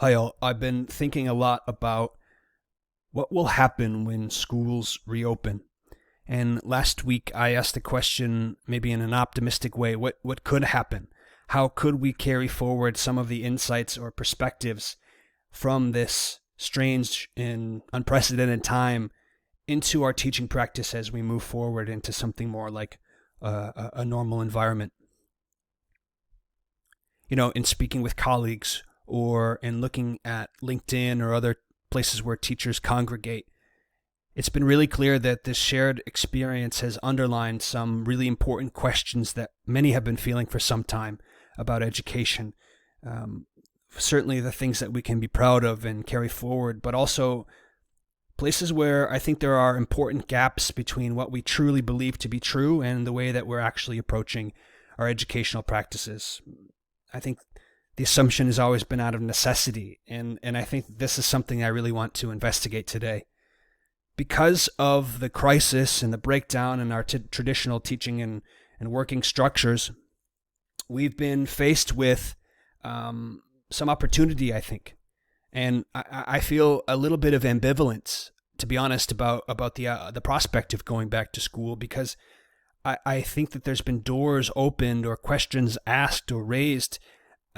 Hi, all. I've been thinking a lot about what will happen when schools reopen. And last week I asked the question, maybe in an optimistic way, what could happen? How could we carry forward some of the insights or perspectives from this strange and unprecedented time into our teaching practice as we move forward into something more like a normal environment? In speaking with colleagues or in looking at LinkedIn or other places where teachers congregate, it's been really clear that this shared experience has underlined some really important questions that many have been feeling for some time about education. Um, Certainly the things that we can be proud of and carry forward, but also places where I think there are important gaps between what we truly believe to be true and the way that we're actually approaching our educational practices. I think the assumption has always been out of necessity, and I think this is something I really want to investigate today. Because of the crisis and the breakdown in our traditional teaching and working structures, we've been faced with some opportunity, I think. And I feel a little bit of ambivalence, to be honest, about the prospect of going back to school, because I think that there's been doors opened or questions asked or raised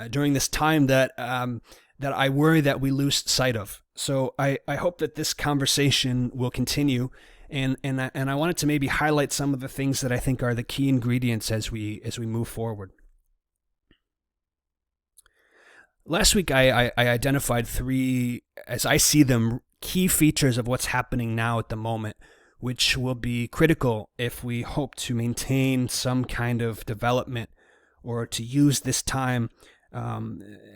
during this time that I worry that we lose sight of. So I hope that this conversation will continue, and I wanted to maybe highlight some of the things that I think are the key ingredients as we move forward. Last week I identified three, as I see them, key features of what's happening now at the moment, which will be critical if we hope to maintain some kind of development or to use this time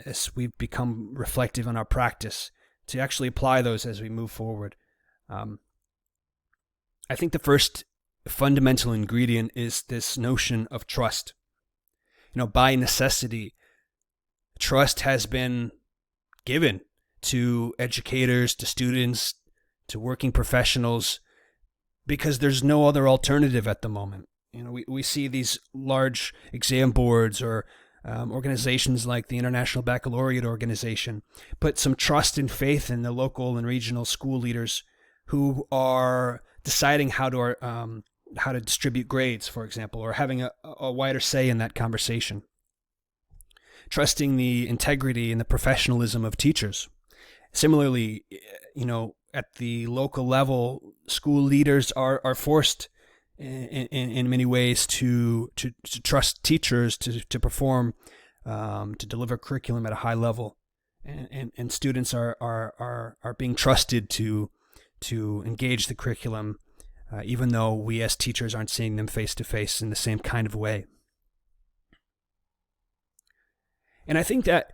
as we've become reflective in our practice to actually apply those as we move forward. I think the first fundamental ingredient is this notion of trust. By necessity, trust has been given to educators, to students, to working professionals, because there's no other alternative at the moment. We see these large exam boards or organizations like the International Baccalaureate Organization put some trust and faith in the local and regional school leaders who are deciding how to distribute grades, for example, or having a wider say in that conversation. Trusting the integrity and the professionalism of teachers. Similarly, at the local level, school leaders are forced in many ways to trust teachers to perform, to deliver curriculum at a high level, and students are being trusted to engage the curriculum, even though we as teachers aren't seeing them face to face in the same kind of way. And I think that,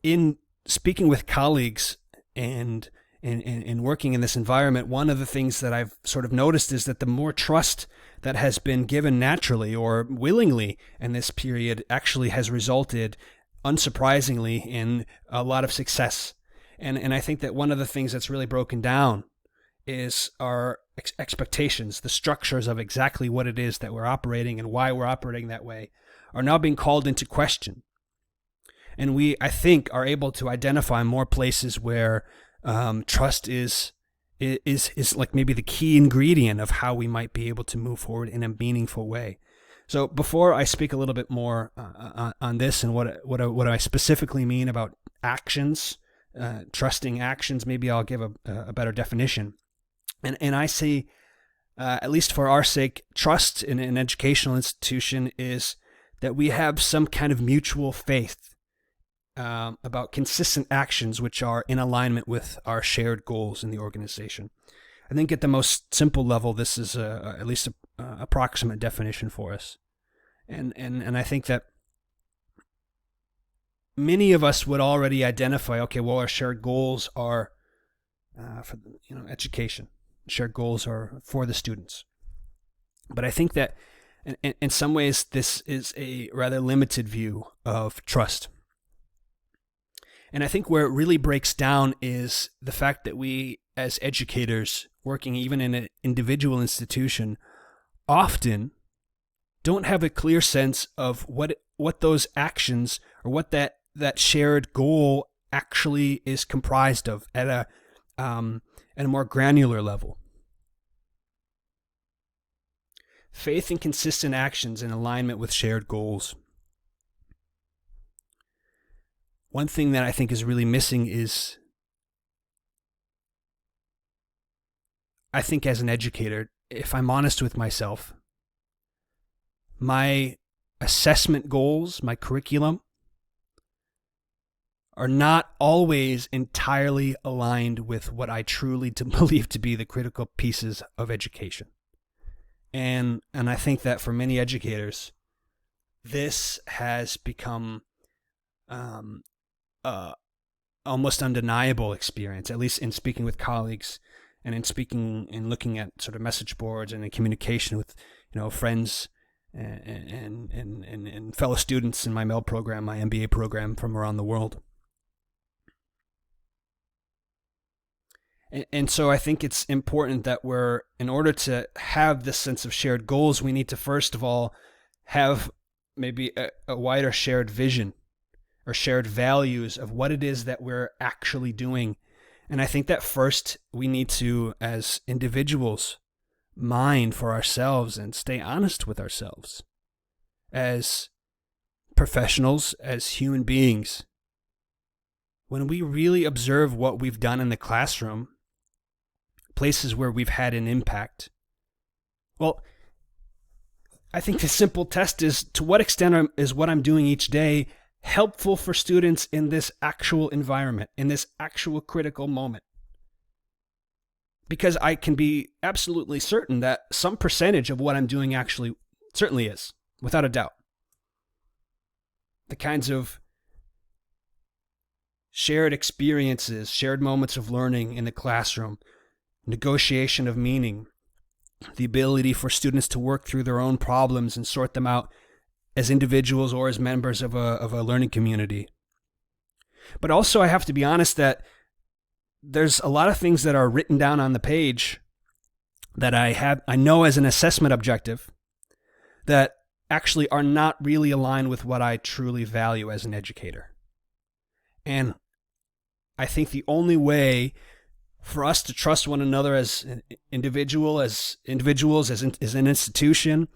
in speaking with colleagues and working in this environment, one of the things that I've sort of noticed is that the more trust that has been given naturally or willingly in this period actually has resulted, unsurprisingly, in a lot of success. And I think that one of the things that's really broken down is our expectations, the structures of exactly what it is that we're operating and why we're operating that way are now being called into question. And we, I think, are able to identify more places where trust is like maybe the key ingredient of how we might be able to move forward in a meaningful way. So before I speak a little bit more on this and what I specifically mean about actions, trusting actions, maybe I'll give a better definition. And I say, at least for our sake, trust in an educational institution is that we have some kind of mutual faith about consistent actions which are in alignment with our shared goals in the organization. I think at the most simple level, this is at least an approximate definition for us. And I think that many of us would already identify, okay, well, our shared goals are for education. Shared goals are for the students. But I think that in some ways, this is a rather limited view of trust. And I think where it really breaks down is the fact that we, as educators, working even in an individual institution, often don't have a clear sense of what those actions or what that shared goal actually is comprised of at a more granular level. Faith in consistent actions in alignment with shared goals. One thing that I think is really missing is, I think as an educator, if I'm honest with myself, my assessment goals, my curriculum, are not always entirely aligned with what I truly believe to be the critical pieces of education. And I think that for many educators, this has become almost undeniable experience, at least in speaking with colleagues and in speaking and looking at sort of message boards and in communication with, friends and fellow students in my MEL program, my MBA program from around the world. And so I think it's important that in order to have this sense of shared goals, we need to first of all have maybe a wider shared vision or shared values of what it is that we're actually doing. And I think that first we need to, as individuals, mind for ourselves and stay honest with ourselves as professionals, as human beings. When we really observe what we've done in the classroom, places where we've had an impact, well, I think the simple test is, to what extent is what I'm doing each day helpful for students in this actual environment, in this actual critical moment? Because I can be absolutely certain that some percentage of what I'm doing actually certainly is, without a doubt. The kinds of shared experiences, shared moments of learning in the classroom, negotiation of meaning, the ability for students to work through their own problems and sort them out as individuals or as members of a learning community. But also I have to be honest that there's a lot of things that are written down on the page that I know as an assessment objective that actually are not really aligned with what I truly value as an educator. And I think the only way for us to trust one another as an individual, as individuals, as an institution,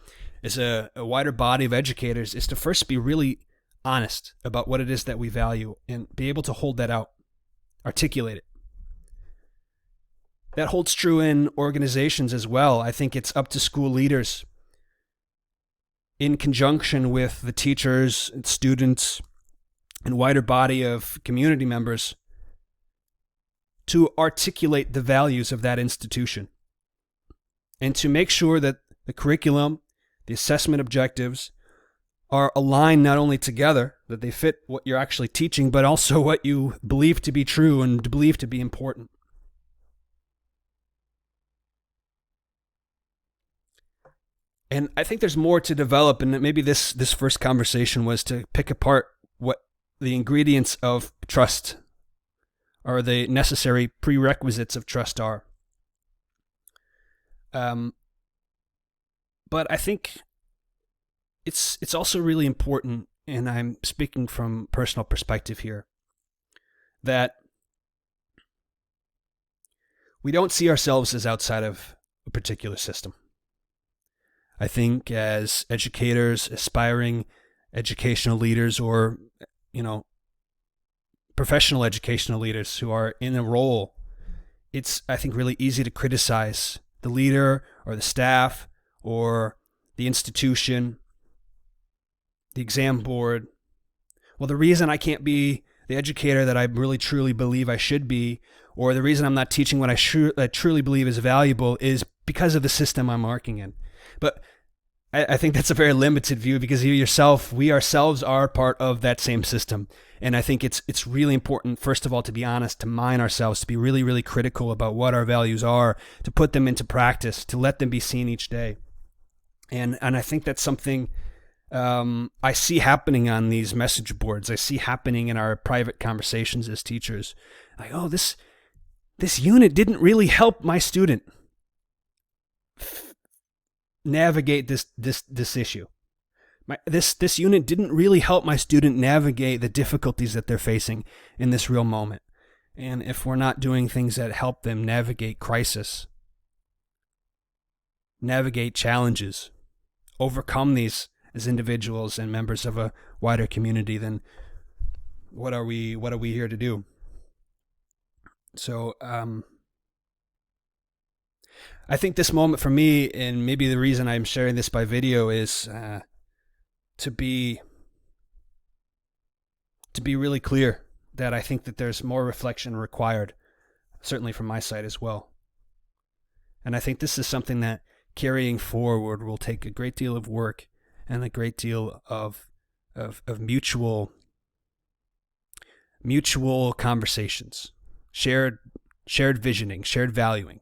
as a wider body of educators, is to first be really honest about what it is that we value and be able to hold that out, articulate it. That holds true in organizations as well. I think it's up to school leaders, in conjunction with the teachers and students and wider body of community members, to articulate the values of that institution and to make sure that the curriculum, the assessment objectives are aligned not only together, that they fit what you're actually teaching, but also what you believe to be true and believe to be important. And I think there's more to develop, and maybe this first conversation was to pick apart what the ingredients of trust or the necessary prerequisites of trust are. But I think it's also really important, and I'm speaking from personal perspective here, that we don't see ourselves as outside of a particular system. I think as educators, aspiring educational leaders, or, professional educational leaders who are in a role, it's, I think, really easy to criticize the leader or the staff or the institution, the exam board. Well, the reason I can't be the educator that I really truly believe I should be, or the reason I'm not teaching what I truly believe is valuable, is because of the system I'm working in. But I think that's a very limited view, because we ourselves are part of that same system. And I think it's really important, first of all, to be honest, to mine ourselves, to be really, really critical about what our values are, to put them into practice, to let them be seen each day. And I think that's something I see happening on these message boards. I see happening in our private conversations as teachers. Like, oh, this unit didn't really help my student navigate this issue. This unit didn't really help my student navigate the difficulties that they're facing in this real moment. And if we're not doing things that help them navigate crisis, navigate challenges, overcome these as individuals and members of a wider community, then what are we here to do? So I think this moment for me, and maybe the reason I'm sharing this by video, is to be really clear that I think that there's more reflection required, certainly from my side as well. And I think this is something that carrying forward will take a great deal of work and a great deal of mutual conversations, shared visioning, shared valuing.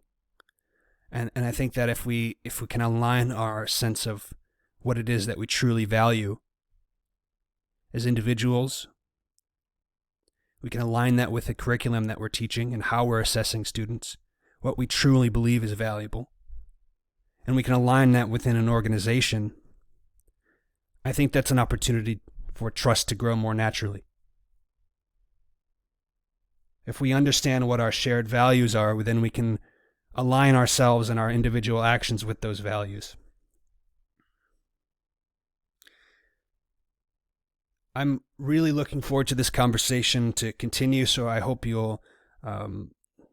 And I think that if we can align our sense of what it is that we truly value as individuals, we can align that with the curriculum that we're teaching and how we're assessing students, what we truly believe is valuable, and we can align that within an organization, I think that's an opportunity for trust to grow more naturally. If we understand what our shared values are, then we can align ourselves and our individual actions with those values. I'm really looking forward to this conversation to continue, so I hope you'll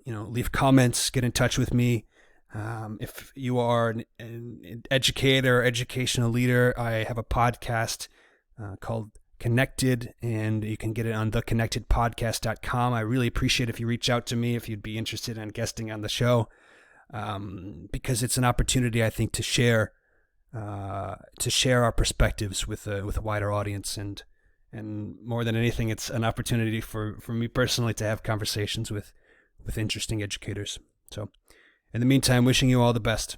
leave comments, get in touch with me. If you are an educator or educational leader, I have a podcast called Connected, and you can get it on theconnectedpodcast.com. I really appreciate if you reach out to me if you'd be interested in guesting on the show, because it's an opportunity, I think, to share our perspectives with a wider audience, and more than anything, it's an opportunity for me personally to have conversations with interesting educators. So in the meantime, wishing you all the best.